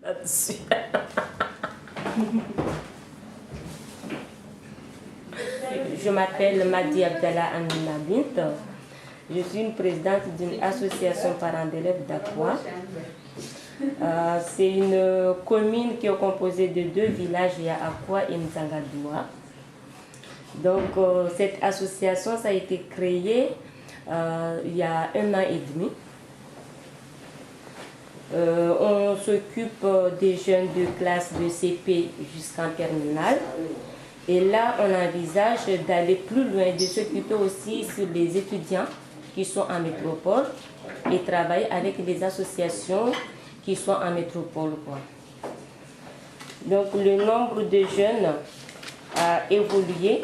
là-dessus. Je m'appelle Madi Abdallah Amina Bint. Je suis une présidente d'une association parents d'élèves d'Aqua. C'est une commune qui est composée de 2 villages, il y a Aqua et Nzangadoua. Donc cette association, ça a été créée il y a 1 an et demi. On s'occupe des jeunes de classe de CP jusqu'en terminale. Et là, on envisage d'aller plus loin, de s'occuper aussi sur les étudiants qui sont en métropole et travailler avec les associations qui sont en métropole, quoi. Donc le nombre de jeunes a évolué.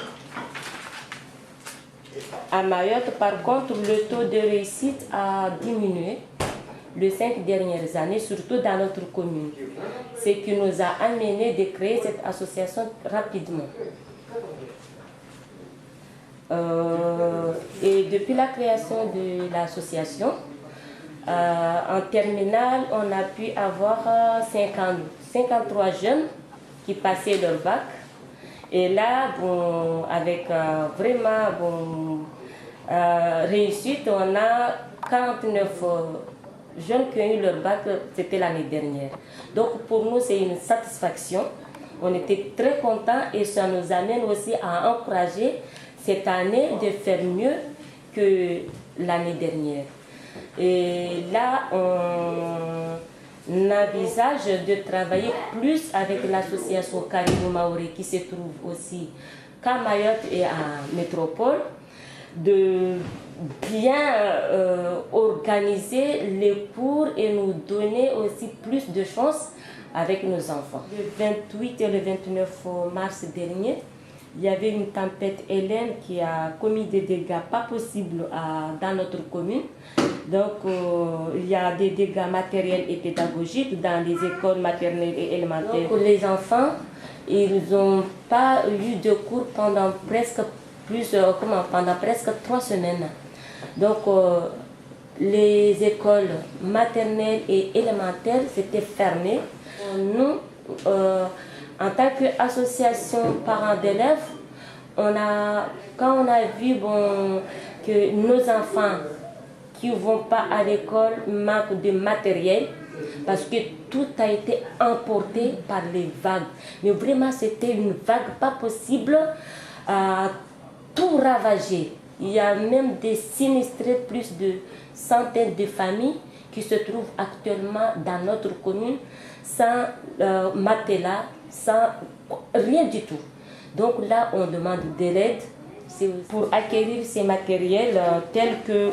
À Mayotte, par contre, le taux de réussite a diminué les 5 dernières années, surtout dans notre commune. Ce qui nous a amené de créer cette association rapidement. Et depuis la création de l'association, en terminale, on a pu avoir 53 jeunes qui passaient leur bac. Et là, bon, avec vraiment réussite, on a 49 jeunes qui ont eu leur bac, c'était l'année dernière. Donc pour nous, c'est une satisfaction. On était très contents et ça nous amène aussi à encourager cette année de faire mieux que l'année dernière. Et là, on envisage de travailler plus avec l'association Caribou Maoré qui se trouve aussi qu'à Mayotte et à Métropole, de bien organiser les cours et nous donner aussi plus de chance avec nos enfants. Le 28 et le 29 mars dernier, il y avait une tempête Hélène qui a commis des dégâts pas possibles dans notre commune. Donc, il y a des dégâts matériels et pédagogiques dans les écoles maternelles et élémentaires. Donc, les enfants, ils n'ont pas eu de cours pendant presque 3 semaines. Donc, les écoles maternelles et élémentaires s'étaient fermées. Nous, en tant qu'association parents d'élèves, quand on a vu que nos enfants qui ne vont pas à l'école manquent de matériel, parce que tout a été emporté par les vagues. Mais vraiment, c'était une vague pas possible, tout ravagé. Il y a même des sinistrés, plus de centaines de familles qui se trouvent actuellement dans notre commune sans matelas, sans rien du tout. Donc là, on demande de l'aide pour acquérir ces matériels tels que,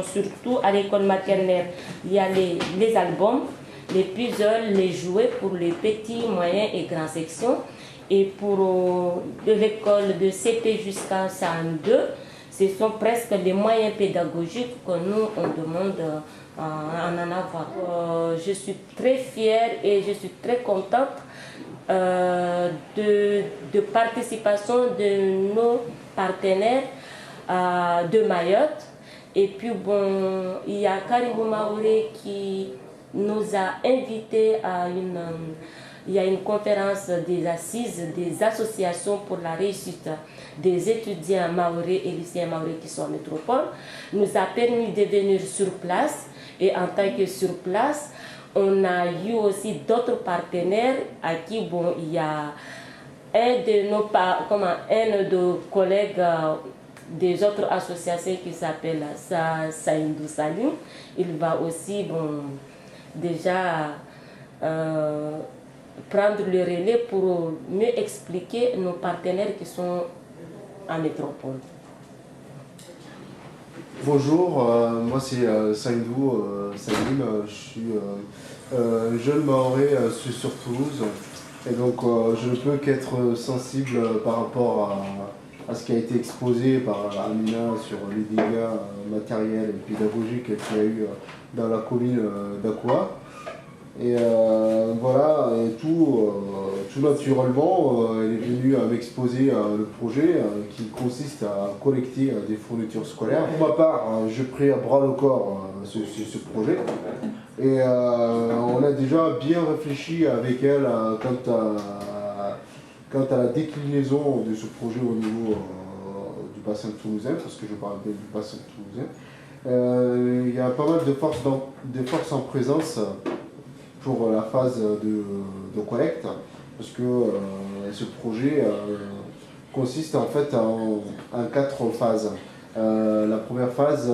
surtout à l'école maternelle, il y a les albums, les puzzles, les jouets pour les petits, moyens et grandes sections. Et pour l'école de CP jusqu'à CM2, ce sont presque les moyens pédagogiques que nous, on demande à en avoir. Je suis très fière et je suis très contente de participation de nos partenaires de Mayotte. Et puis il y a Caribou Maoré qui nous a invités à une conférence des assises des associations pour la réussite des étudiants maorés et lycéens maorés qui sont en métropole. Nous a permis de venir sur place et en tant que sur place, on a eu aussi d'autres partenaires à qui il y a un de nos collègues des autres associations qui s'appelle Saïndou Salim. Il va aussi déjà prendre le relais pour mieux expliquer nos partenaires qui sont en métropole. Bonjour, moi c'est Saïndou Salim, je suis jeune maoré sur Toulouse et donc je ne peux qu'être sensible par rapport à ce qui a été exposé par Amina sur les dégâts matériels et pédagogiques qu'il y a eu dans la commune d'Aqua. Et voilà, et tout naturellement, elle est venue m'exposer le projet qui consiste à collecter des fournitures scolaires. Pour ma part, j'ai pris à bras le corps ce projet. Et on a déjà bien réfléchi avec elle quant à la déclinaison de ce projet au niveau du bassin toulousain, parce que je parle bien du bassin toulousain. Il y a pas mal de forces en présence pour la phase de collecte, parce que ce projet consiste en fait en 4 phases. La première phase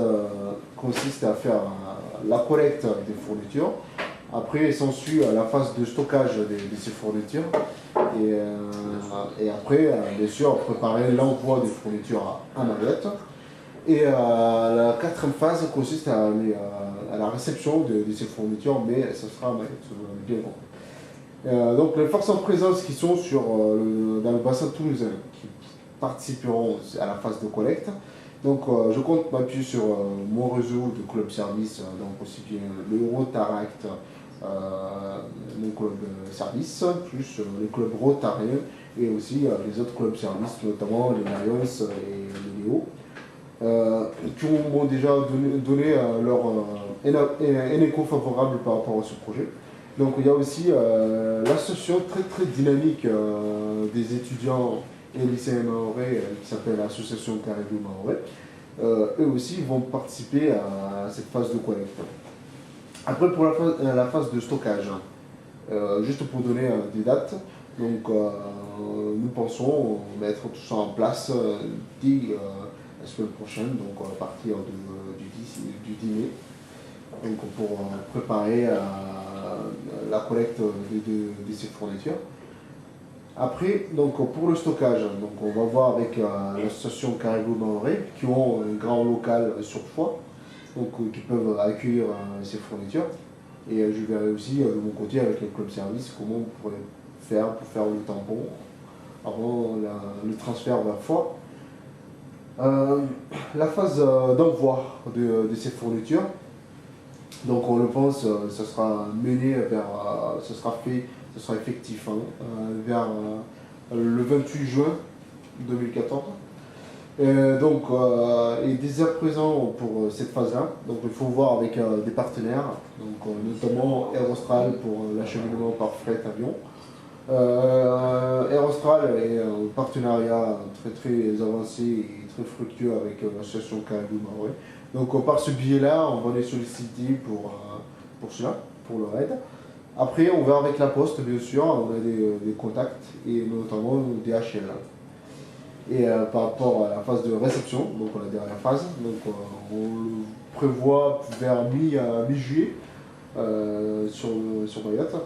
consiste à faire la collecte des fournitures. Après, s'ensuit la phase de stockage de ces fournitures. Et après, bien sûr, préparer l'envoi des fournitures à Mayotte. Et la 4e phase consiste à la réception de ces fournitures, mais ce sera à Mayotte, bien compris. Donc les forces en présence qui sont dans le bassin toulousain, qui participeront à la phase de collecte. Donc je compte m'appuyer sur mon réseau de club service, donc aussi bien le Rotaract, mon club service, plus les clubs rotariens et aussi les autres clubs services, notamment les Lions et les Léo, qui m'ont déjà donné un écho favorable par rapport à ce projet. Donc il y a aussi l'association très dynamique des étudiants et lycéens mahorais qui s'appelle l'association Caribou Mahorais. Eux aussi vont participer à cette phase de collecte. Après pour la phase de stockage, juste pour donner des dates, donc nous pensons mettre tout ça en place dès la semaine prochaine, donc à partir du 10 mai, donc pour préparer la collecte de ces fournitures. Après, donc pour le stockage, donc on va voir avec l'association Caribou Mahorais qui ont un grand local sur Foix, donc qui peuvent accueillir ces fournitures. Et je verrai aussi de mon côté avec le club service comment on pourrait faire pour faire le tampon avant le transfert vers Foix. La phase d'envoi de ces fournitures, donc on le pense, ça sera mené ça sera effectif vers le 28 juin 2014. Et dès à présent pour cette phase-là, donc il faut voir avec des partenaires, donc, notamment Aerostral pour l'acheminement par fret avion. Aerostral est un partenariat très avancé et très fructueux avec l'association Caribou Mahorais. Donc par ce biais-là, on va les solliciter pour cela, pour leur aide. Après, on va avec la Poste, bien sûr, on a des contacts, et notamment des DHL. Et par rapport à la phase de réception, donc la dernière phase, donc, on le prévoit vers mi-juillet sur Mayotte.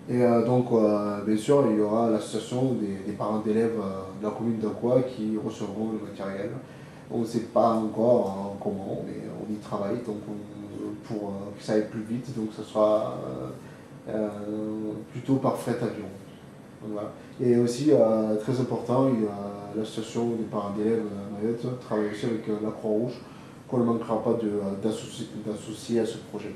Et bien sûr, il y aura l'association des parents d'élèves de la commune d'Aqua qui recevront le matériel. On ne sait pas encore comment, mais on y travaille donc pour que ça aille plus vite. Donc ce sera plutôt par fret avion. Donc, voilà. Et aussi, très important, il y a l'association des parents d'élèves à Mayotte travaille aussi avec la Croix-Rouge, qu'on ne manquera pas d'associer à ce projet.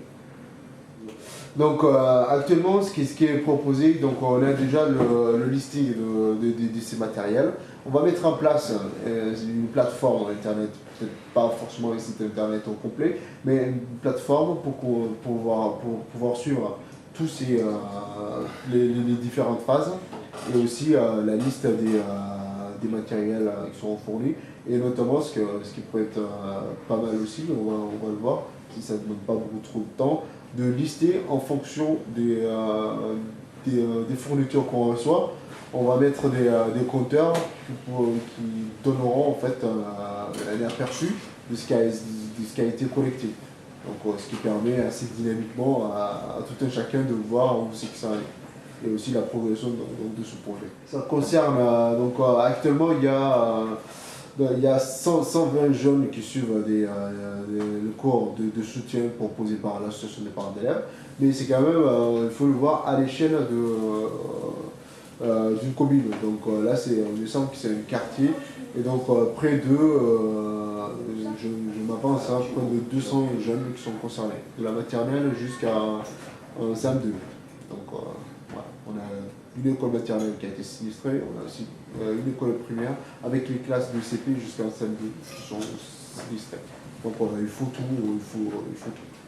Donc actuellement, ce qui est proposé, donc on a déjà le listing de ces matériels. On va mettre en place une plateforme internet, peut-être pas forcément un site internet au complet, mais une plateforme pour pouvoir suivre tous les différentes phases et aussi la liste des matériels qui seront fournis et notamment ce qui pourrait être pas mal aussi, on va le voir si ça ne demande pas beaucoup trop de temps, de lister en fonction des fournitures qu'on reçoit. On va mettre des compteurs qui donneront en fait un aperçu de ce qui a été collecté. Donc, ce qui permet assez dynamiquement à tout un chacun de voir où c'est que ça allait. Et aussi la progression de ce projet. Ça concerne, actuellement il y a 120 jeunes qui suivent le cours de soutien proposé par l'association des parents d'élèves, mais c'est quand même, il faut le voir à l'échelle d'une commune. Donc là, il me semble que c'est un quartier, et donc près de, je m'avance, près de 200 jeunes qui sont concernés, de la maternelle jusqu'à CM2. Donc voilà, on a une école maternelle qui a été sinistrée, on a aussi une école primaire avec les classes de CP jusqu'à CM2 qui sont sinistrées. Donc il faut tout, il faut tout.